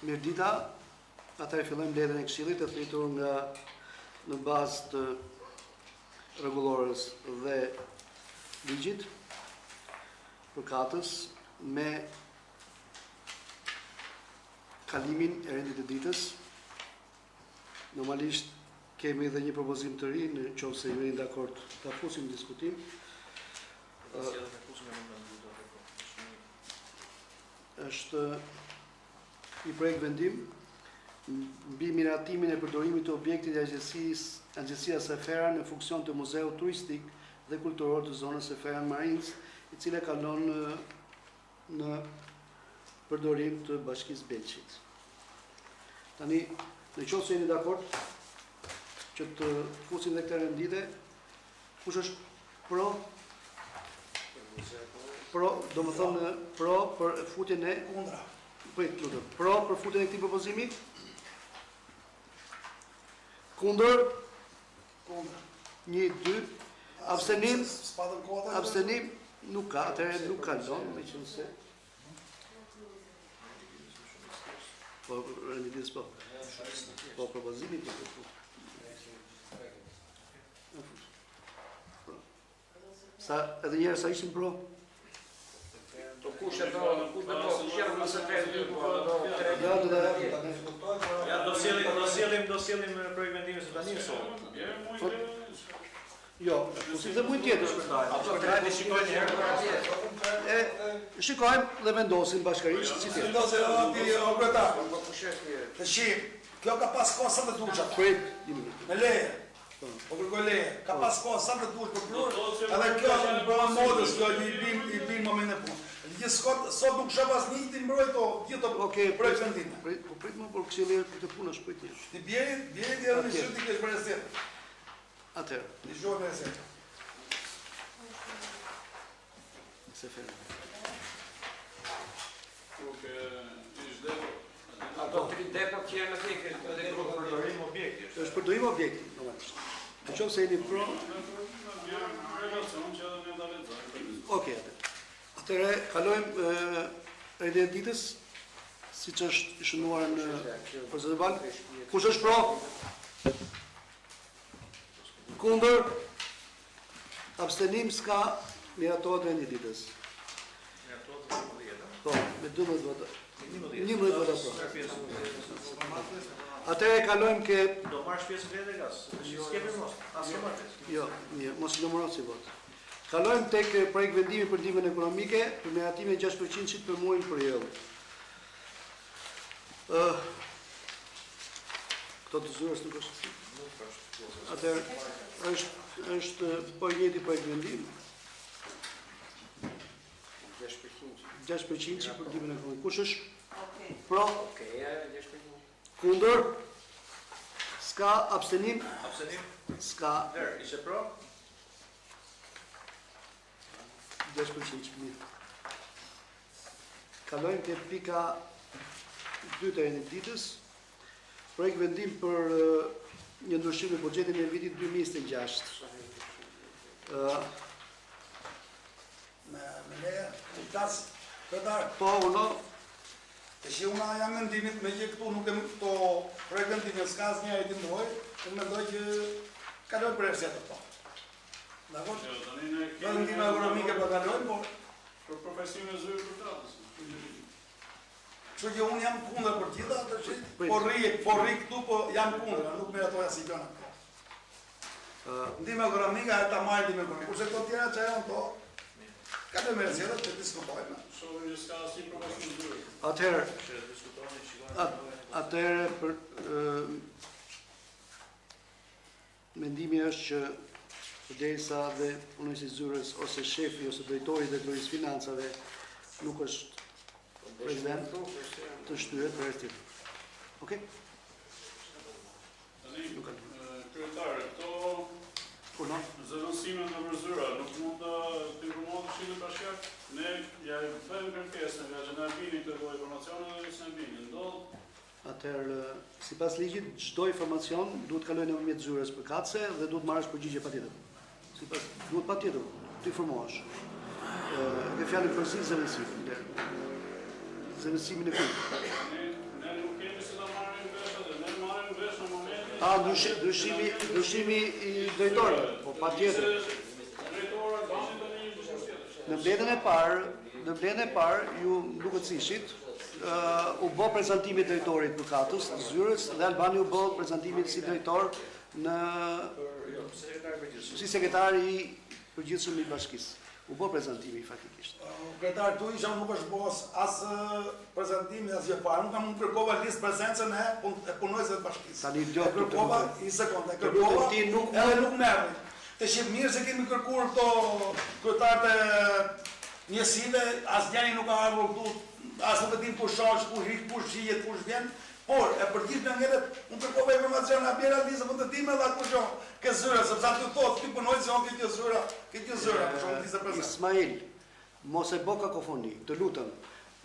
Mirdita, atëherë fillojmë mbledhjen e Këshillit të thritur në bazë të rregullorës dhe ligjit përkatës me kalimin e rendit të ditës. Normalisht kemi edhe një propozim të ri, në qoftë se jeni dakord ta fusim në diskutim. Është i projekt vendim mbi miratimin e përdorimit të objektit e Agjencia Sefera në funksion të muzeut turistik dhe kulturor të zonës Seferan Marins, i cila kalon në përdorim të Bashkisë Belqit. Tani, në qoftë se jeni dakord që të fusim dhe këtë rendite, kush është pro? Pro, do më thonë pro për futjen e kundra. Pro për futjen e këtij propozimi? Kundër? Kundra. 1, 2. Abstenim? Spadën kota. Abstenim? Nuk ka, atëherë nuk kalon, meqense. Po, renditës po. Po, propozimi po. Sa edhe njerë sa ishin pro? To kush e pro, kush me pro, kush janë nëse tre Ja, do sjellim projekt vendimi së tani sot. Jo, po si dhe mujt tjetër. Apo trajti shikojnë një herë. Shikojmë dhe vendosim bashkërisht si tjetër. Vendose o kretar. Të shih, kjo ka pas kohë sa të duçat. Prit, një minutë. Me leje. Po kërkoj leje. Ka pas kohë sa të duç për plur. Edhe kjo bëhen modës, kjo i bin momentin e punë. Gjithë sot nuk shoh as një ti mbroj to, gjithë projekt vendime. Po prit më por Këshilli këtë punë është prit. Ti bjeri edhe në shit ti kesh bërë se. Atëherë, Në shoj me se. Sefer. Ato 3 depot që janë atje edhe Përdorim objekti. Është përdorim objekti, normalisht. Në qoftë se jeni pro, okej, atëherë kalojmë renditën e ditës, siç është shënuar në procedurë. Kush është pro? Kundër? Abstenim s'ka, miratohet renditja e ditës. Po, me 12 vota. 11 vota pro. Atëherë kalojmë ke Do marrësh pjesë vetë gas. S'kemi mos. As ke marrë. Jo, mirë, mos i numëron si vot. Kalojmë tek projekt vendimi për ndihmën ekonomike për miratimin e 6% për muajin përjell. Këto të zyrës nuk është. Atëherë është po i njëjti projekt vendim. 6% për ndihmën ekonomike. Kush është pro? Okej, 6%. Kundër? Ska abstenim? Abstenim? Ska Der, ishe pro? 10% mirë. Kalojmë te pika 2 të renditës ditës. Projekt vendim për një ndryshim në buxhetin e vitit 2026. Me leje, tas kretar. Po, uno, Të shi una jam mendimit me që këtu nuk e këto projekt vendime s'ka asnjë ai të ndroj, unë mendoj që kaloj për erësia të to. Dakor? Vendime ekonomike po kalojnë, po Për profesione zyrë për tatës. kështu që unë jam kundër për gjitha ato që po rri këtu, po jam kundër, nuk meratoja si gjëna këto. Ndihmë ekonomike e ta marrë ndihmë ekonomike, kurse këto tjera që janë to, kaloj me erësia të diskutojnë. Shohim që s'ka asnjë profesion zyrë. atëherë për mendimi është që përderisa dhe punojësi i zyrës ose shefi ose drejtori i drejtorisë financave nuk është prezent të shtyhet për herë tjetër. Okej? Tani, kryetare, këto Punon. zëvendësimet në përzyra nuk mund të informohet Këshilli Bashkiak. Ne ja bëjmë kërkesën nga që na bini këtë lloj informacione dhe s'na bini. Ndodh Atëherë, sipas ligjit, çdo informacion duhet kalojë nëpërmjet zyrës përkatëse dhe duhet marrësh përgjigje patjetër. Sipas duhet patjetër të informohesh. Dhe fjalën përgjithësi zëvendësim. zëvendësimin e kujt. Ne nuk kemi se ta marrim vesh atë, ne marrim vesh në momentin. Ndryshimi i drejtorit, po patjetër. Drejtora kanë tani një diskutim tjetër. Në mbledhjen e parë ju duket si ishit, u bë prezantimi i drejtorit mëkatës të zyrës dhe Albani u bë prezantimi si drejtor në si sekretari i përgjithshëm i bashkisë. U bë prezantimi faktikisht. Kretar, tu isha nuk është bos as prezantimi as gjë parë. Nuk kam kërkova listë prezencën e punojësve të bashkisë. Tani do të kërkova një sekondë, kërkova ti nuk edhe nuk merrni. Të shih mirë se kemi kërkuar këto kryetarët e njësive, asnjëri nuk ka ardhur këtu, as nuk e dim kush shoh, kush rik, kush shihet, kush vjen. Por e përgjithshme ngelet, unë kërkova informacione a bjera lizë për të dimë edhe kush jo. Ke zyra, sepse aty thotë ti punoj se on këtë zyra, për shkak të disa prezant. Ismail, mos e bë kakofoni, të lutem.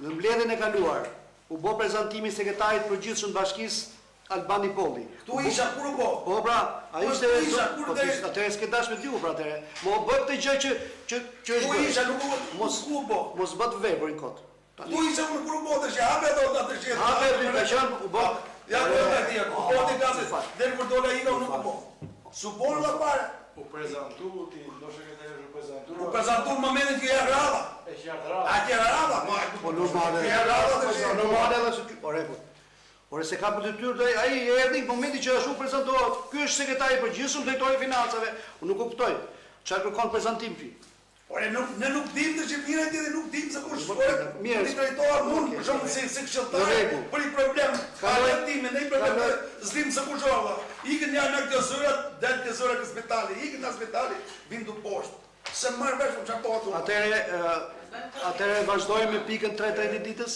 Në mbledhjen e kaluar u bë prezantimi i sekretarit përgjithshëm të bashkisë Albani Polli. Tu isha kur u bë? Po pra, ai ishte kur atëherë s'ke dash me t'ju pra atëherë. Mo bë këtë gjë që është Tu isha nuk u bë. Mos bë të veburin kot. Tu isha unë kur u bë tash, hape do ta tash. Hape ti ka qenë u bë. Ja do të di, po ti gazet. Deri kur dola ino nuk u bë. Supon la para. U prezantu ti, ndoshta që të u prezantu. U prezantu në momentin që ja rradha. E që rradha. A që rradha, po normale. Ja rradha tash. Normale edhe se ore po. Ore se ka për detyrë ai erdhi në momentin që ashtu prezantohet. Ky është sekretari i përgjithshëm, drejtori i financave. Unë nuk kuptoj. Çfarë kërkon prezantim ti? Ore ne nuk dim të shqiptarët e tjerë nuk dim se kush mirë. Ti drejtor mund për shkak se këshilltar. Për një problem, ka time, ne problem, s'dim se kush olla. Ikën janë në këtë zyrat, del te zyra të spitalit, ikën në spitali, vin du poshtë. Se marr vesh çfarë po ato. Atëre vazhdojmë me pikën 3 ditës.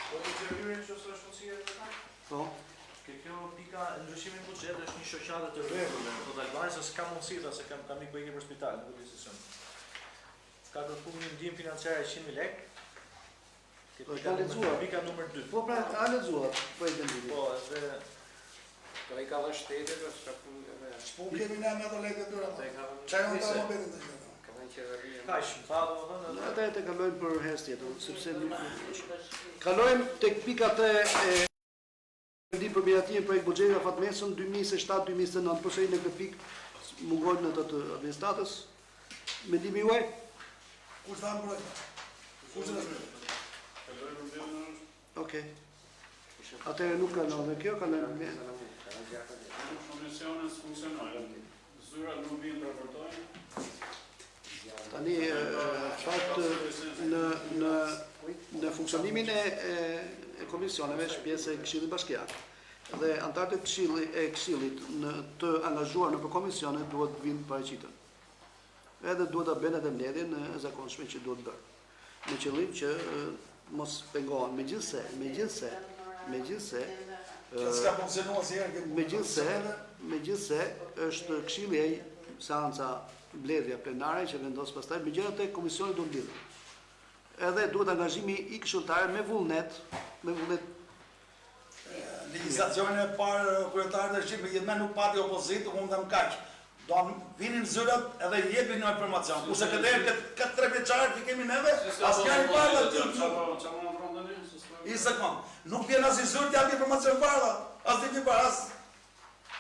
Po të zëvyrën që është fuqia. Po. Kjo pika ndryshimi i buxhetit është një shoqatë të rregullme, po Albani se s'ka mundësi ta se kam tani ku ikën për spital, nuk e di se ç'është. Ka kërkuar një ndihmë financiare 100.000 lekë. Ka lexuar pika numër 2. Po pra, ka lexuar, po e di. Po, edhe ai ka dhënë shtetit dhe s'ka punë me. Ç'po kemi ne me ato lekë këtyre? ai ka Çfarë on ta mobilit të gjitha? Ka dhënë qeveria. kaq, më tha domethënë edhe Ata e kalojmë për herë tjetër, sepse kalojmë tek pikat e vendim për miratimin projekt buxheti afatmesëm 2027-2029, përsëri në këtë pikë mungojnë në të administratës. Mendimi juaj? Kush tha mbroj? Kush e thënë? Okej. Atëherë nuk kanë edhe kjo, kanë Komisionet funksionojnë. Zyrat nuk vinë të raportojnë. tani fakt në funksionimin e komisioneve është pjesë e Këshillit Bashkiak. Dhe anëtarët e këshillit në të angazhuar në komisione duhet të vinë paraqiten. Edhe duhet ta bënë edhe mbledhjen e zakonshme që duhet bërë. Me qëllim që mos pengohen. Megjithse S'ka funksionuar asnjëherë kjo. Megjithse është këshilli ai seanca mbledhja plenare që vendos pastaj megjithatë komisioni do mbledhet. Edhe duhet angazhimi i këshilltarëve me vullnet. Legjislacioni e parë kryetarët e Shqipërisë gjithmonë nuk pati opozitë, unë them kaq. Do vinin zyrat edhe i jepin një informacion. Kurse këtë 3 vjeçar që kemi neve, asnjëri parë aty. I sekond. Nuk vjen as i zyrt japi informacion parë. As di para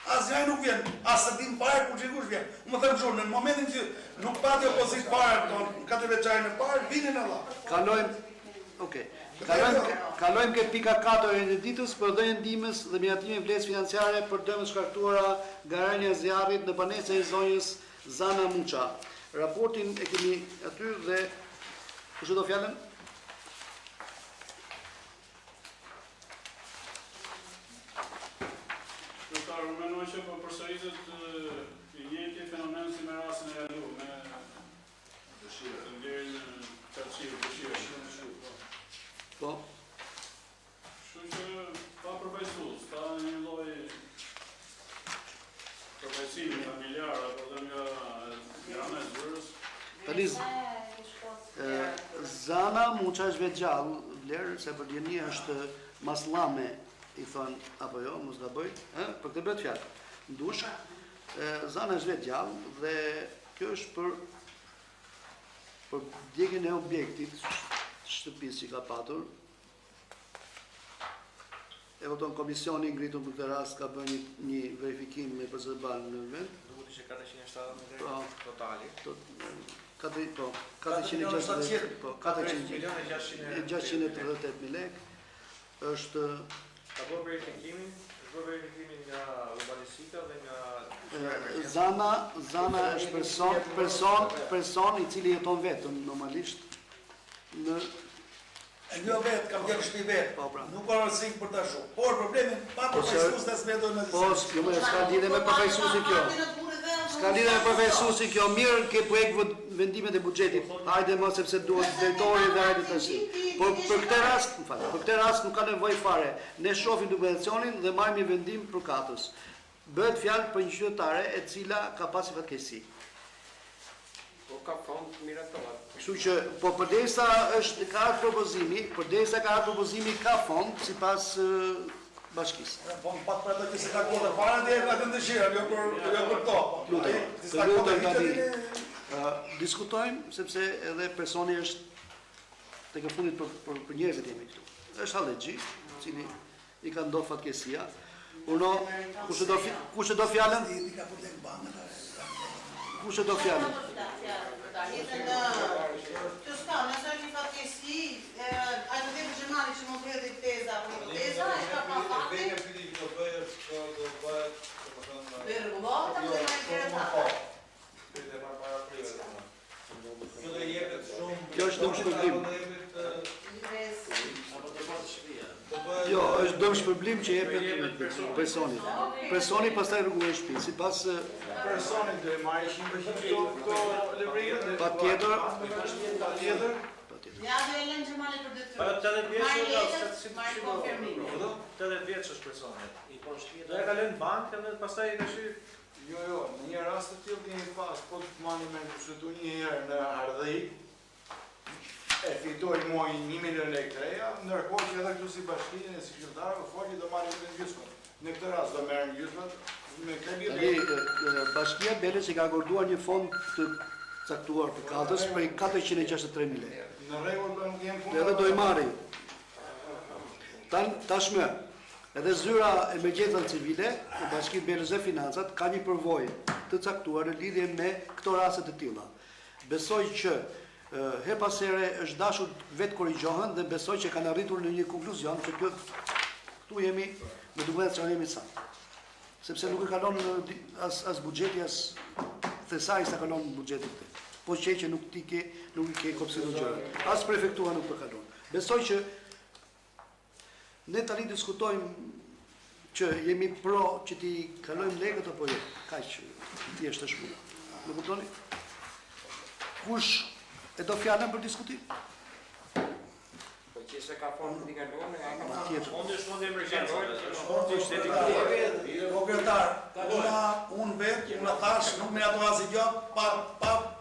as njëri nuk vjen. As e dim parë kush vjen. Më them shumë, në momentin që nuk pati opozitë parë, 4 vjeçarin e parë vinin alla. Kalojmë ke pika 4 e ditës për dhënien ndihmës dhe miratimin vlerës financiare për dëmet shkaktuara nga rënia e zjarrit në banesën e zonjës Zana Muça. Raportin e kemi aty dhe kush do fjalën? Unë mendoj që po përsëritet i njëjti fenomen si me rastin e Alu, me dëshirë, deri në dëshirë. Po. Kështu që pa përfaqësues, pa një lloj përfaqësimi familjar apo dhe nga ana e zyrës. Tani Zana Muça është vetë gjallë, vlerë se për djeni është maslame, i thon apo jo, mos gaboj, për këtë bëhet fjalë. Ndush, Zana është vetë gjallë dhe kjo është për djegjen e objektit shtëpisë që ka patur voton komisioni ngritur për këtë rast ka bërë një verifikim me përzërbal në vend. Duhet ishte 470 Po. totali. 400.638.000 lekë. Është Ka bërë verifikimin nga urbanistika dhe nga Zana është person i cili jeton vetëm normalisht në Jo vetë, kam qenë shtëpi vetë, Po, pra. nuk ka rësik për ta shumë. Por problemin, pa përfaqësues të smetoj me Po, jo më s'ka lidhje me përfaqësuesin kjo. S'ka lidhje me përfaqësuesin kjo. Mirë ke projekt vendimet e buxhetit. Hajde më sepse duhet drejtori dhe hajde tash. Por për këtë rast nuk ka nevojë fare. Ne shohim dokumentacionin dhe marrim një vendim përkatës. Bëhet fjalë për një qytetare e cila ka pasur fatkeqësi. Po ka fond mirator. Kështu që po përdesa ka propozimi ka fond sipas bashkisë. Po më pat për ato që se ka kodë fare dhe nga të ndëshira, jo për to. Diskutojmë sepse edhe personi është tek e fundit për njerëzit jemi këtu. Është Halexhi, i cili i ka ndodhur fatkeqësia. Uno kush e do fjalën? Kush e do fjalën? Kjo s'ka, nëse është një fatkeqësi, ai do të jetë gjemali që mund të hedhë teza apo hipoteza, ai ka pa fakte. Rregullohet apo do të Kjo është dëm shpërblim. Jo, është dëm shpërblim që jepet personit. Personi pastaj rregullon shtëpi sipas Personi do e marrë 100% këto levrinë. patjetër. Ja do e lënë gjemali për detyrë. 80 vjeç Marrë është letër, marrë konfirmim. 80 vjeç është personi. Do e ka lënë bankën dhe pastaj e ka shyrë. Jo, në një rast të tillë kemi pas, po të mani me kushtetu një herë në Ardhi, e fitoj moj 1 milion lekë të reja, ndërkohë që edhe këtu si bashkinë e si qytetarë, folje do marrë në gjysmën. Në këtë rast do merë në gjysmën, me krebi Bashkia Belës i ka akorduar një fond të caktuar të katës për 463.000 lekë. në rregull do nuk jem punë. Edhe do i marri. Tashmë, edhe zyra emergjencën civile e Bashkisë Belës dhe Financat ka një përvojë të caktuar në lidhje me këto raste të tilla. Besoj që her pas here është dashur vetë korrigjohen dhe besoj që kanë arritur në një konkluzion që këtu jemi me dokumentacion jemi saktë. Sepse nuk e kalon as buxheti as thesari sa kalon buxheti këtë. Po që nuk i ke kopsitur gjërat. As prefektura nuk përkalon. Besoj që ne tani diskutojmë që jemi pro që ti kalojmë legët apo jo. Kaq thjesht është puna. Më kuptoni? Kush e do fjalën për diskutim? Po që se ka fond një kalon, Tjetër. Fondi është fondi emergjencave, është fondi i shtetit. Proprietar, unë vetë, unë thash, nuk me ato asë gjot, pa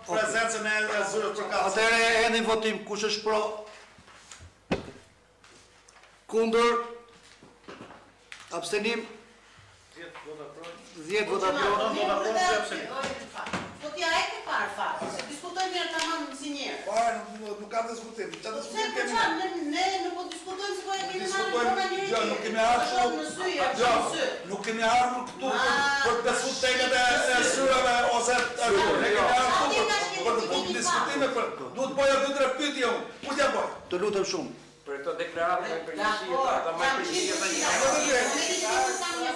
prezencën e zyrës për kasë. Atëherë e në votim kush është pro? Kundër? Abstenim? 10 vota pro. Po t'ja e ke parë fakt, se diskutojmë mirë tamam si njerëz. Parë, nuk kam diskutim. Qa diskutim kemi ne? Ne nuk po diskutojmë se po e kemi Nuk kemi ardhur nuk kemi ardhur këtu për të besu tekët e syrave ose ne kemi ardhur për të bëjë diskutime për duhet bëja 2-3 pyetje unë. Ku t'ja bëj? Të lutem shumë. për këto deklaratë me përgjithësi, ata më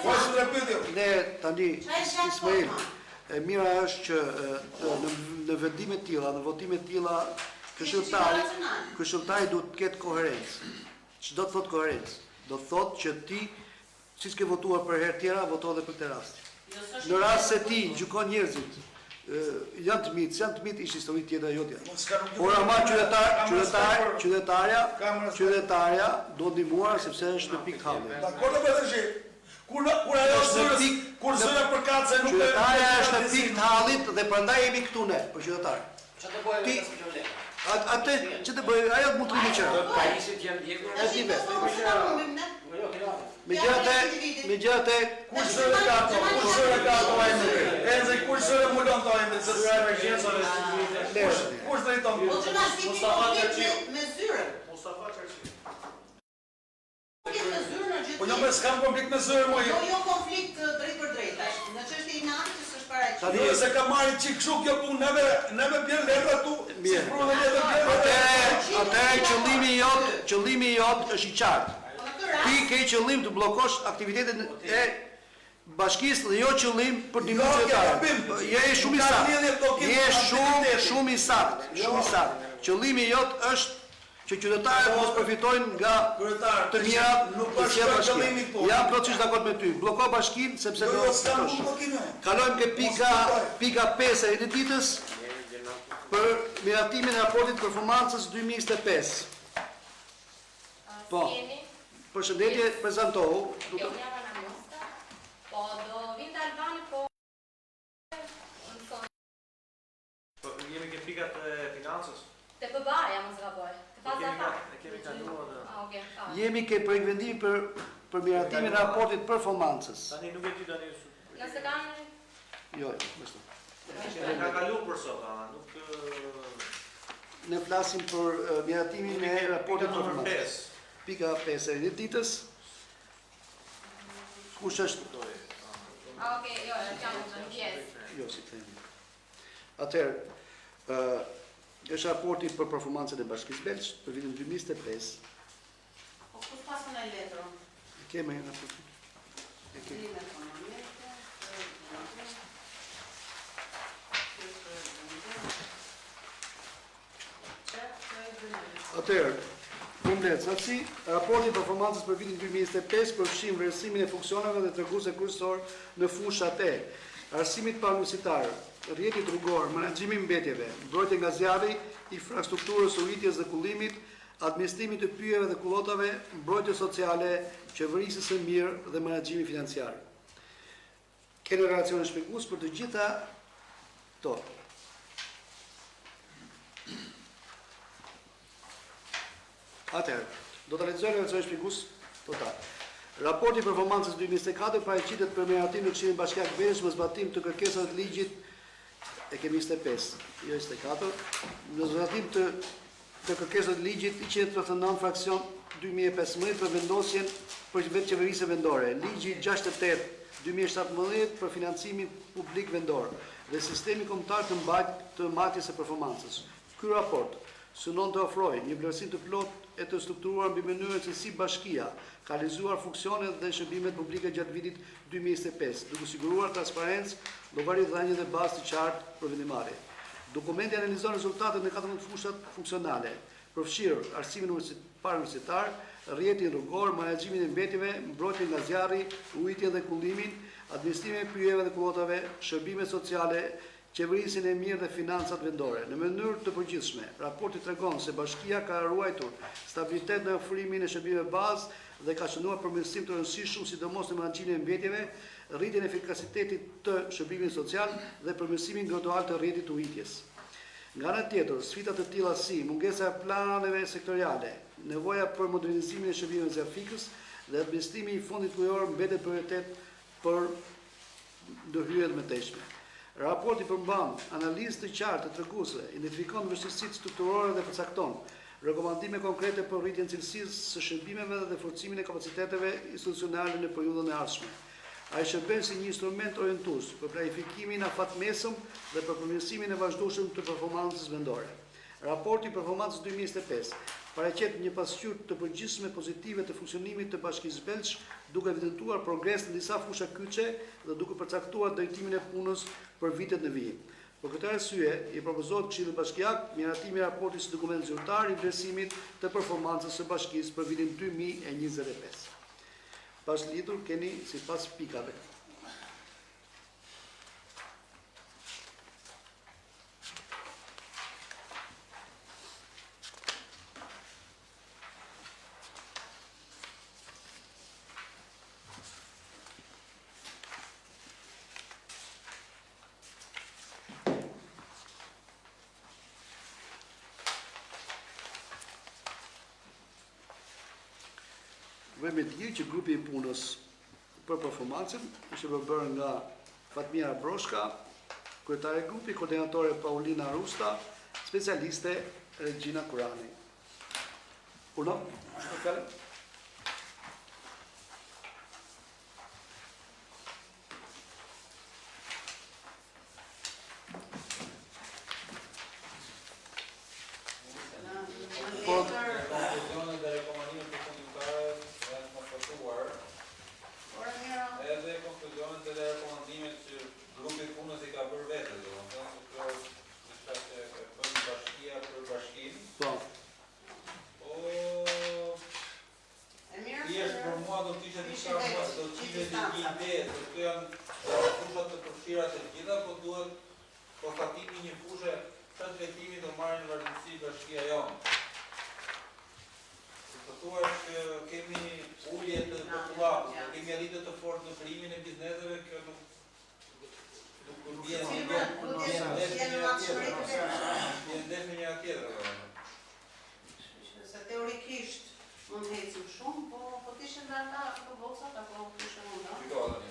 Po është 2-3 pyetje. Ne tani Ismail, e mira është që në vendime të tilla, në votime të tilla, këshilltari duhet të ketë koherencë. Ç'do të thotë koherencë? Do të thotë që ti, siç ke votuar për herë tjera, voto edhe për këtë rast. Në rast se ti gjykon njerëzit, janë të mitë, ishte histori tjetër jotja. Por ama qytetarja do ndihmuar sepse është në pikë halli. Dakor do bëhet shi. Kur ajo syrës, kur syra përkatëse nuk Qytetarja është në pikë të hallit dhe prandaj jemi këtu ne, për qytetar. Çfarë do bëjë? Atë që të bëjë, ajo mund të liçë. pajisjet janë ndjekur. Megjithatë, kur syra ka ato ai nuk. Enze kur syra mulon to ai me syra emergjencave. Kush drejton? Mustafa Çerçi me zyrën. Mustafa Çerçi. Me zyrën Po jo, s'kam konflikt me zërë, mo Jo konflikt drejt për drejt, në çështje inatit që s'është paraqit. Jo, se ka marrë çik kështu kjo punë, neve bjen letra tu, si provë letra bjen. Atëherë qëllimi jot është i qartë. Ti ke qëllim të bllokosh aktivitetin e bashkisë dhe jo qëllim për dimenzionare. Je shumë i saktë. Je shumë i saktë. Qëllimi jot është që qytetarët mos përfitojnë nga të mirat të sjellë bashkia. Jam plotësisht dakord me ty. Blloko bashkinë sepse do të shtosh. Kalojmë ke pika 5 e edititës për miratimin e raportit performancës 2025. Po. Përshëndetje, prezantohu. Po do vinë Albani, po Jemi ke pikat e financës? te PBA-ja mos gaboj. Te faza ta. E kemi kaluar dhe... Okej. Jemi ke projekt vendimi për miratimin e raportit performancës. Tani nuk e di tani... Nëse kanë... Jo, vazhdo. E ka kalu për sot, nuk... Ne flasim për miratimin e raportit performancës. 5. Pika 5 e ditës. Kush është? Okej, jo, e kam në pjesë. Jo, si themi. Atëherë, është raporti për performancën e Bashkisë Belgjë për vitin 2025. Po kush pasën e letrën? Kemë një raport. Atëherë, komplet, saksi, raporti i performancës për vitin 2025 përfshin vlerësimin e funksioneve dhe treguese kryesor në fushat e arsimit pauniversitar, rrjetit rrugor, menaxhimi i mbetjeve, mbrojtje nga zjarri, infrastrukturës së ujitjes dhe kullimit, administrimi të pyjeve dhe kullotave, mbrojtje sociale, qeverisje së mirë dhe menaxhimi financiar. Kene relacione shpjegues për të gjitha to. Atëherë, do të lexoj relacione shpjegues total. Raporti i performancës 2024 paraqitet për miratimin në Këshillin Bashkiak Belgjë me zbatim të kërkesave të ligjit e kemi 25, jo 24, në zbatim të kërkesave të ligjit 139 fraksion 2015 për vendosjen për vetë qeverisë vendore, ligji 68/2017 për financimin publik vendor dhe sistemi kombëtar të mbajtjes së performancës. Ky raport synon të ofrojë një vlerësim të plotë e të strukturuar mbi mënyrën se si bashkia ka realizuar funksionet dhe shërbimet publike gjatë vitit 2025, duke siguruar transparencë, llogaritdhënie dhe bazë të qartë për vendimarrje. Dokumenti analizon rezultatet në 14 fushat funksionale, përfshirë arsimin parauniversitar, rrjetin rrugor, menaxhimin e mbetjeve, mbrojtjen nga zjarri, ujitjen dhe kullimin, administrimin e pyjeve dhe kullotave, shërbimet sociale, qeverisin e mirë dhe financat vendore. Në mënyrë të përgjithshme, raporti tregon se bashkia ka ruajtur stabilitet në ofrimin e shërbimeve bazë dhe ka shënuar përmirësim të rëndësishëm, sidomos në menaxhimin e mbetjeve, rritjen e efikasitetit të shërbimit social dhe përmirësimin gradual të rrjetit të ujitjes. Nga ana tjetër, sfidat të tilla si mungesa e planeve sektoriale, nevoja për modernizimin e shërbimeve zjarfikës dhe administrimi i fondit ujor mbetet prioritet për ndërhyrjet më tejshme. Raporti përmban analizë të qartë të treguesve, identifikon vështirësitë strukturore dhe përcakton rekomandime konkrete për rritjen e cilësisë së shërbimeve dhe forcimin e kapaciteteve institucionale në periudhën e ardhshme. Ai shërben si një instrument orientues për planifikimin afatmesëm dhe për përmirësimin e vazhdueshëm të performancës vendore. Raporti i performancës 2025 paraqet një pasqyrë të përgjithshme pozitive të funksionimit të Bashkisë Belgjë, duke evidentuar progres në disa fusha kyçe dhe duke përcaktuar drejtimin e punës për vitet në vijim. Për këtë arsye, i propozohet Këshillit Bashkiak miratimi i raportit si dokument zyrtar i vlerësimit të performancës së Bashkisë për vitin 2025. Pas lidhur keni sipas pikave. Vëmë të gjithë që grupi i punës për performancën është përbërë nga Fatmira Broshka, kryetare e grupi, koordinatore Paulina Rusta, specialiste Regina Kurani. Uno? mua do të ishte diçka më, do të ishte një ide, se këto janë fushat të përfshira të gjitha, po duhet konstatimi një fushë të drejtimi do marrin vazhdimsi bashkia jonë. Të thuar që kemi ulje të popullatës, kemi arritje të fortë në krimin e bizneseve, kjo nuk vjen ndesh me njëra tjetrën. Se teorikisht mund hecim shumë, po t'ishin dhe ata apo bocat, apo t'ishin mundon.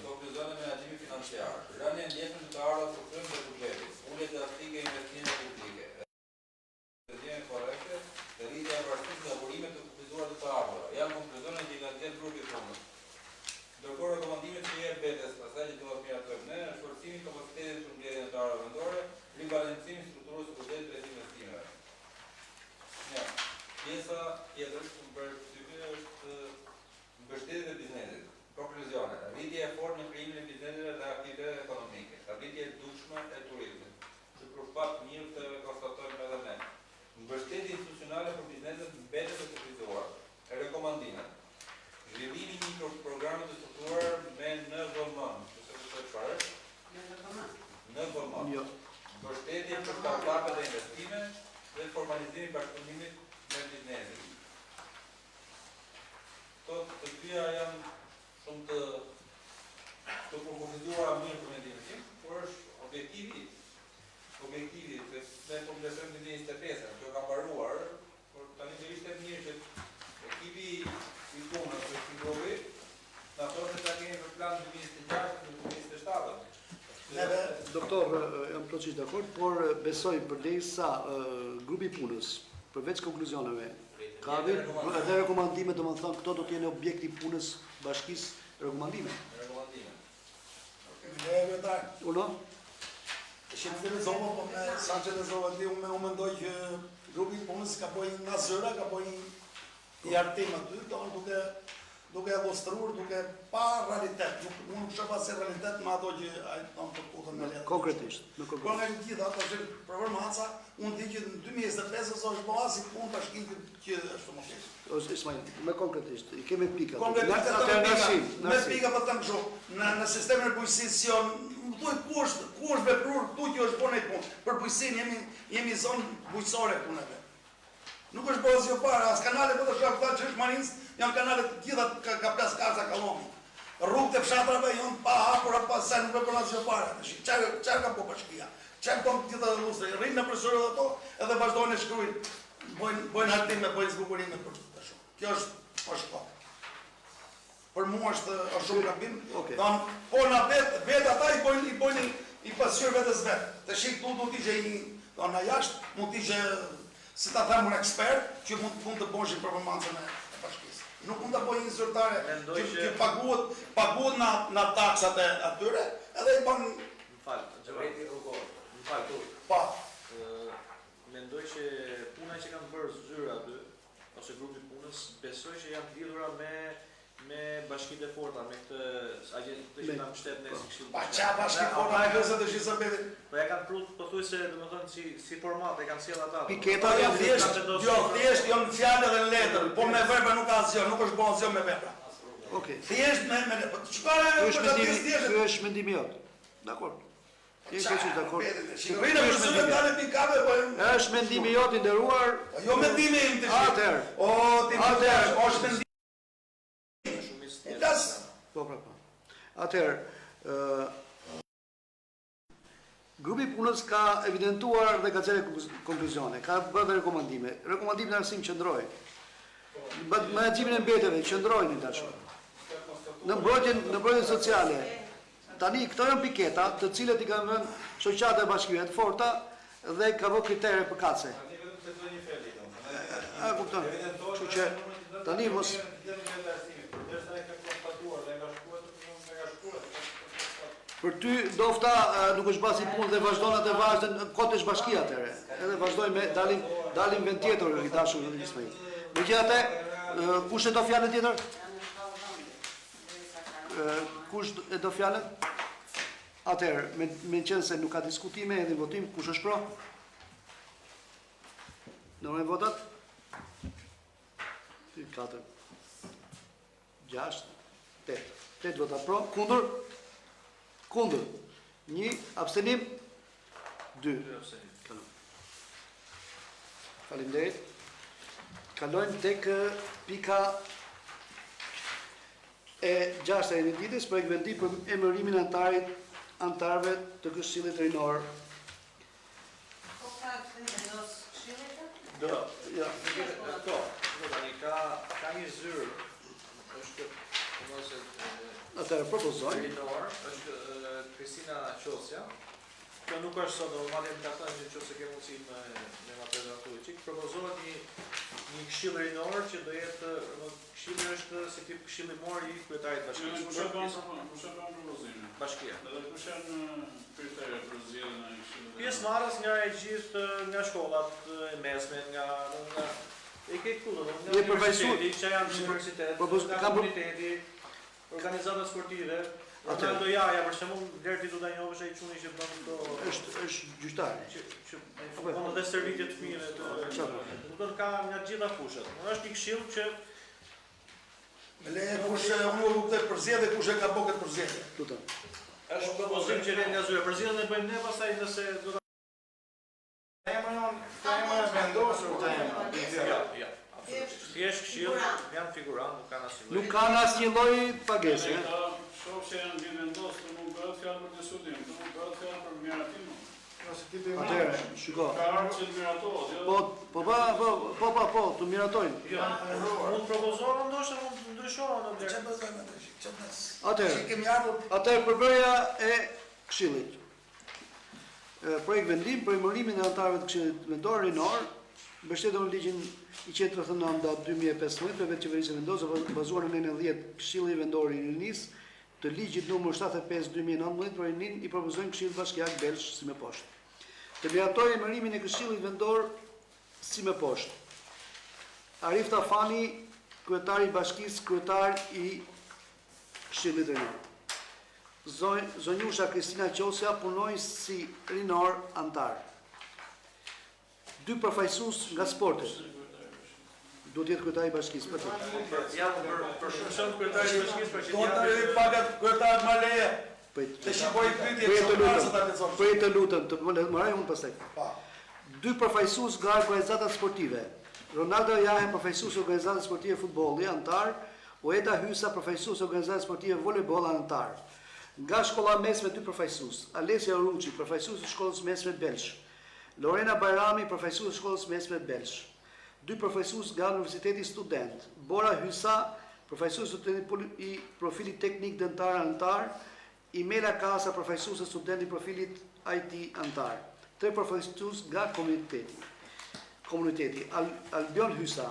Konkluzionet me menaxhimin financiar. Rënia e ndjeshmëve të ardhurave për kryerjen e buxhetit, ulje drastike e investimeve publike. Decizione korrekte, rritja e varësisë nga burimet të kufizuara të ardhurave. Janë konkluzionet që i ka nxjerrë grupi punës. Ndërkohë rekomandimet që jep vetes, pastaj që duhet miratojmë ne, është forcimi i kapacitetit për mbledhjen e të ardhurave vendore, ribalancimi i strukturës së buxhetit drejt investimeve. Ja, pjesa tjetër që më bërë syve është mbështetjet e biznesit. Konkluzione, rritje e fortë në krijimin e bizneseve dhe aktiviteteve ekonomike, rritje e dukshme e turizmit, që për fat mirë të konstatojmë edhe ne. Mbështetje institucionale për bizneset mbetet të kufizuar. Rekomandimet. Zhvillimi një programe të strukturuar me NVM, nëse të çfarë është? NVM. Jo. Mbështetje për startup-e dhe investime dhe formalizimi i bashkëpunimit me biznesin. Të dyja janë shumë të kufizuara mirë për mendimin tim, por është objektivi, se ne po vlerësojmë 2025, që ka mbaruar, por tani do ishte mirë që ekipi i punës të Shqipërisë na thotë se ta kemi për plan 2026-2027. Doktor, jam plotësisht dakord, por besoj përderisa grupi i punës, përveç konkluzioneve, ka edhe rekomandime, domethënë këto do të jenë objekti i punës bashkisë, rekomandime. Uno? Shqipë të lezova, po me sa që lezova ti, unë mendoj që grupi i punës ka pojnë nga zëra, ka pojnë i artim aty, duke illustruar, duke pa realitet, nuk shëpa si realitet me ato që tonë të putën me letë. Konkretisht. Por nga gjitha, ato që përvërmaca, unë di që në 2025 është bëha si punë bashkim që është të mëshqit. Ismail, me konkretisht, i kemi pika. Me pika për të nëshu, në sistemin e bujësisë që ku është veprur, këtu që është bërë e punë. Për bujësin jemi zonë bujësore punëve. Nuk është bërë zjo pare, as kanale për të shkakta që është marinës, janë kanale të gjitha ka plas karza kalomi. Rrugët e fshatrave janë pa hapura, pa se nuk e përna zjo pare. Qarë ka po bashkia? Qarë tonë gjitha dhe lustre? Rrinë në presurë dhe to, edhe vazhdojnë e shkrujnë. Bojnë hartime, bojnë zbukurime për të shumë. Kjo është po. Për mua është shumë gabim. Po na vetë ata i bojnë i pasqyrë vetës vetë. Të shikë tu du t'i gjë në jashtë, mund t'i gjë, si ta them unë ekspert, që mund të bojnë performancën e bashkisë. Nuk mund të bojnë një zyrtare që paguat në taksat e atyre, edhe i banë... Më falë, Gjëvreti Rugor, më falë tu. Pa. Mendoj që puna që kanë bërë zyra aty, ose grupi punës, besoj që janë lidhura me bashkitë e forta, me këtë agjentë të që nga mështet në si këshilë. Pa qa bashkitë forta me kësë të shisë betit? Po ja kanë prut, po thuj se dhe më thënë si format e kanë sjell ata. Piketa janë thjesht, thjesht janë fjallë dhe letër, po me vepra nuk ka asgjë, nuk është bërë asgjë me vepra. Thjesht me Ky është mendimi jot. Dakor. Është mendimi jot i nderuar. Jo mendimi im të shqip. Është mendimi. Atëherë, grupi punës ka evidentuar dhe ka cere konkluzione, ka bërë rekomandime. Rekomandime në arsim qëndroj. Menaxhimin e mbetjeve qëndrojnë tashmë. Në mbrojtjen sociale. Tani këto janë piketa, të cilët i kanë vënë shoqata e bashkive të forta dhe ka vënë kritere për kace. Kupton. Kështu që tani mos për ty dofta nuk është basi punë dhe vazhdon atë vazhdën kote është bashkia atëre. Edhe vazhdojmë me dalim vend tjetër i dashur në Ismail. Megjithatë, kush e do fjalën tjetër? Kush e do fjalën? Atëherë, me qenë se nuk ka diskutime edhe votim, kush është pro? Në votat? 4. 6, 8. 8 vota pro, kundër? Kundër. 1, abstenim? 2. Kalojmë. Faleminderit. Kalojmë tek pika e 6 e ditës, projekt vendim për emërimin e antarëve të Këshillit Rinor. Po ka të vendos këshillit? Do. Ja. Ka një zyrë, është Atëherë propozoj. Rinor, është Kristina Qosja. Kjo nuk është sot, normalisht ka thënë që nëse ke mundësi me ma prezantuar çik, propozohet një këshill rinor që do jetë, këshilli është si tip këshilli mor i kryetarit të bashkisë. Kush e bën propozimin? Bashkia. Edhe kush janë kriteret për zgjedhjen e këshillit? Pjesëmarrës nga e gjithë nga shkollat e mesme, nga e ke këtu do Je përfaqësuar që janë në universitet, nga komuniteti, organizata sportive. Ronaldo Jaja, për shembull, deri ti do ta njohësh ai çuni që bën këto. Është gjyqtar. Që bën edhe servitje të mira të. Do të ka nga të gjitha fushat. Është një këshill që Me leje kush unë u kuptoj përzgjedhje kush e ka bërë këtë përzgjedhje. Lutem. është propozim që vjen nga zyra. Përzgjedhjen e bëjmë ne pastaj nëse do ta. Tema e vendosur tema. Ja. Thjesht këshill, janë figurant, nuk kanë asnjë. Nuk kanë asnjë lloj pagese. Shoh që janë vendosur, nuk bëhet fjalë për diskutim, nuk bëhet fjalë për miratim. Ose tipi Atëherë, shiko. Ka ardhur që të miratohet, jo? Po, të miratojnë. Jo, mund propozohen ndoshta mund të ndryshohen në Çfarë bëjmë atë? Çfarë? Atëherë, Kemi ardhur atëherë përbërja e këshillit. Projekt vendim për emërimin e antarëve të Këshillit Vendor Rinor, mbështetur në ligjin i 139/2015 të vetë qeverisë vendosur bazuar në 90 Këshilli Vendor i Rinisë të ligjit numër 75/2019 për rinin i propozojnë Këshillit Bashkiak Belsh si më poshtë. Të miratojë emërimin e Këshillit Vendor si më poshtë. Arif Tafani, kryetari i bashkisë, kryetar i Këshillit Rinor. Zonjusha Kristina Qosja punoi si rinor antar. 2 përfaqësues nga sportet. Duhet të jetë kryetari i bashkisë për të. Janë për shumë shumë kryetari i bashkisë për që do të rrit pagat kryetar më leje. Të shikoj pyetje Prit të lutem, të më marrë unë pastaj. Pa. 2 përfaqësues nga organizata sportive. Ronaldo Jahe, përfaqësues organizata sportive futbolli, antar. Oeda Hysa, përfaqësues organizata sportive voleyboll, antar. Nga shkolla mesme 2 përfaqësues. Alesia Ruçi, përfaqësues i shkollës mesme Belsh. Lorena Bajrami, përfaqësues i shkollës mesme Belsh. 2 përfaqësues nga Universiteti Student. Bora Hysa, përfaqësues i profilit teknik dentar antar. Imela Kasa, përfaqësues student i profilit IT antar. 3 përfaqësues nga komuniteti. Albion Hysa,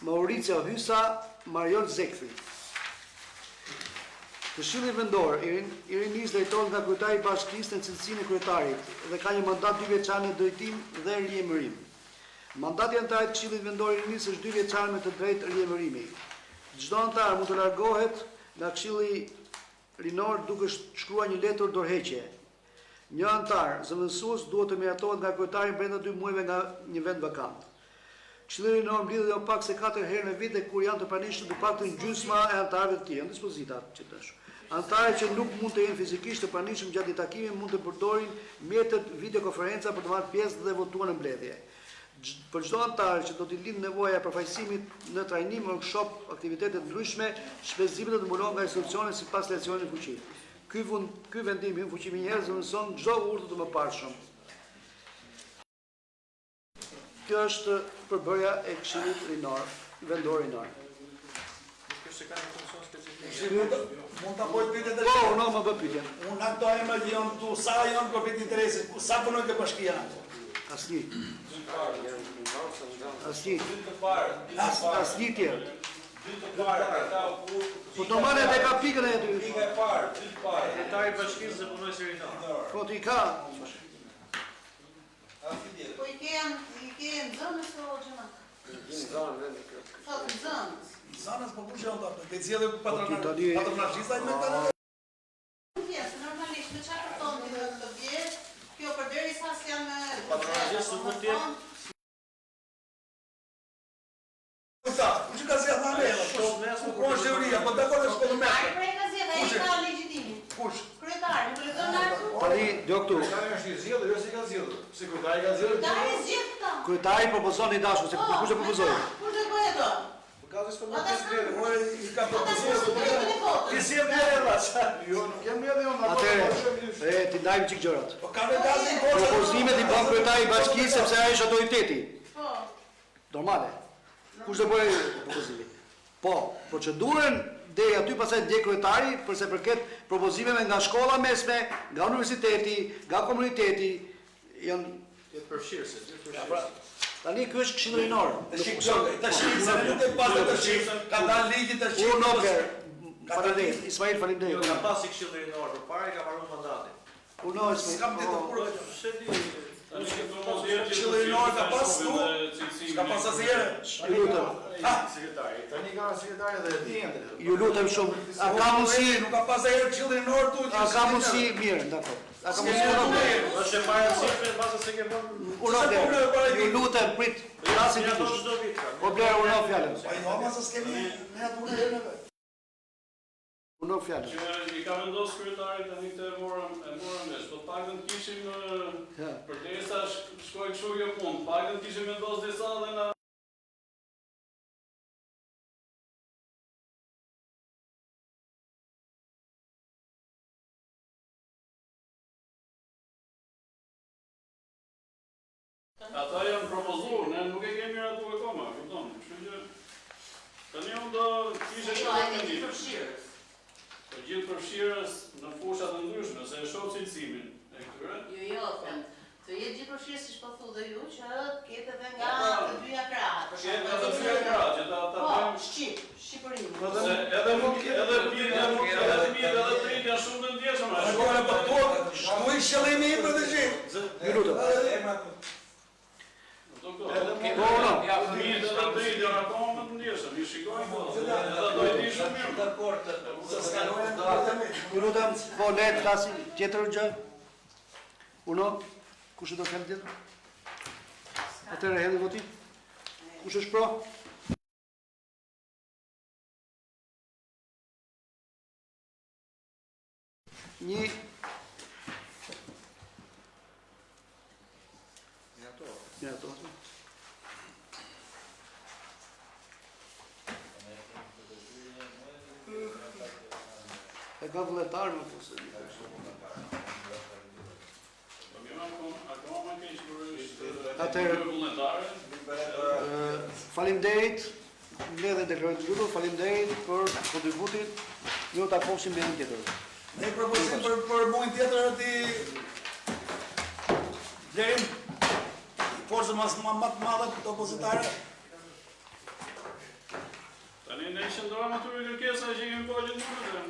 Mauricio Hysa, Marion Zekthi. Këshilli Vendor i rinis drejtohet nga kryetari i bashkisë në cilësinë e kryetarit dhe ka një mandat 2 vjeçar në drejtim dhe riemërim. Mandati i antarit të Këshillit Vendor i rinis është 2 vjeçar me të drejtë riemërimi. Çdo antar mund të largohet nga Këshilli Rinor duke shkruar një letër dorëheqje. Një antar zëvendësues duhet të miratohet nga kryetari brenda 2 muajve nga një vend vakant. Këshilli Rinor mbledhet jo pak se 4 herë në vit dhe kur janë të pranishëm të paktën gjysma e antarëve të tjerë. Dispozitat që tash. Antarët që nuk mund të jenë fizikisht të pranishëm gjatë takimit mund të përdorin mjetet videokonferenca për të marrë pjesë dhe votuar në mbledhje. Për çdo antar që do t'i lindë nevoja e përfaqësimit në trajnim, workshop, aktivitete të ndryshme, shpenzimet do të mbulohen nga institucionet sipas lecionit fuqi. Ky vendim i fuqimi njerëz zëvendëson çdo urdhër të mëparshëm. Kjo është përbërja e Këshillit Rinor, Vendor Rinor. Se ka një funksion specifik. Mund ta bëj pyetje të Po, unë më bë pyetje. Unë ato e më janë tu, sa janë konflikt interesi, sa punojnë ke bashkia? Asnjë. Asnjë tjetër. Po do marrë edhe ka pikën e aty. Pika e parë, Kryetari i bashkisë dhe punoi si rinor. Po ti ka. Po i ke nxënës o gjëna? Nxënës. Zanës po kush janë ata? Ke zgjedhë patronazhista me kanë? Normalisht me çfarë kupton ti të vjet? Kjo përderisa s'janë Patronazhist nuk mund të jetë. Kush ka zgjedhë më? Shkollë mes nuk këtu. Kryetari është i zgjedhur, jo si ka zgjedhur. Sekretari ka zgjedhur. Kryetari zgjedh këta. Kryetari propozon i dashur, se kush e propozoi? Kush do bëhet do? Gazi s'po më zgjedhë, mo i ka Ata propozuar s'po bëhet në votë. Ti si e merrella? Jo, nuk jam edhe unë. Atëre, ti ndajmë çik gjërat. Po ka në gazi gosha. Propozimet i bën kryetari i bashkisë sepse ai është autoriteti. Po. Normale. Kush do bëjë propozimin? Po, procedurën deri aty pastaj ndjek kryetari për sa përket propozimeve nga shkolla mesme, nga universiteti, nga komuniteti, janë Jetë përfshirëse, gjithë pra, përfshirëse. tani ky është këshilli rinor. Tash se nuk e pasë tash. Ka dalë ligji tash. Unë faleminderit, Ismail Jo, faleminderit. ka pasi këshillë rinor, përpara i ka marrë mandatin. Unë S'kam ditë kur Se di, Tani këto mos jetë Këshilli rinor ka pas tu. Ka pas asnjëherë. ju lutem, Sekretari. Tani ka sekretari dhe e di ende. ju lutem shumë. A ka mundësi, nuk ka pas asnjëherë këshilli rinor tu. a ka mundësi mirë, dakor. A ka mundësi unë? është e para cifre, basa se ke bën. Unë ju lutem prit, rasti Ja do dikush. çdo vit. Po bler unë fjalën. Po jo, ma se s'kemi ne atë unë herë. Unë fjalën. Që i ka vendosur kryetari tani të morëm vesh, po paktën kishim Ja. përderisa shkoi kështu kjo punë, paktën kishim vendosur disa dhe na ata janë propozuar, ne nuk e kemi ratu akoma, kupton? Kështu që tani unë do kishe Jo, këtë e ke mendim. përfshirës. Të gjithë përfshirës në fushat të ndryshme, se e shoh cilësimin e këtyre. Jo, them. Të jetë gjithë përfshirës siç po thu dhe ju që ketë edhe nga të dyja krahat. për Ketë shembull, edhe të dyja krahat, që ta Po, bëjmë. Shqipërinë. Se edhe pirja, edhe mirë, edhe trit janë shumë të ndjeshëm. Shkojnë për to, shkoj qëllimi im për të gjithë. Ju lutem. Mirë, edhe trit janë akoma më të ndjeshëm, i shikojnë po. Edhe do i di shumë mirë. Ju lutem, po le të flasim tjetër gjë. Uno, kush do të fal tjetër? Atëherë hedhë votim. Kush është pro? Një. Ja, to. E ka vëlletar më po se. Akoma më keq kur është Atëherë, vullnetare. Faleminderit. Ne dhe deklarojmë të lutur, faleminderit për kontributin. Ne u takosim në një tjetër. Ne propozim për muin tjetër ti Blerim forcë më të madhe të opozitare. Tani ne qëndrojmë aty me kërkesa që kemi po gjithmonë.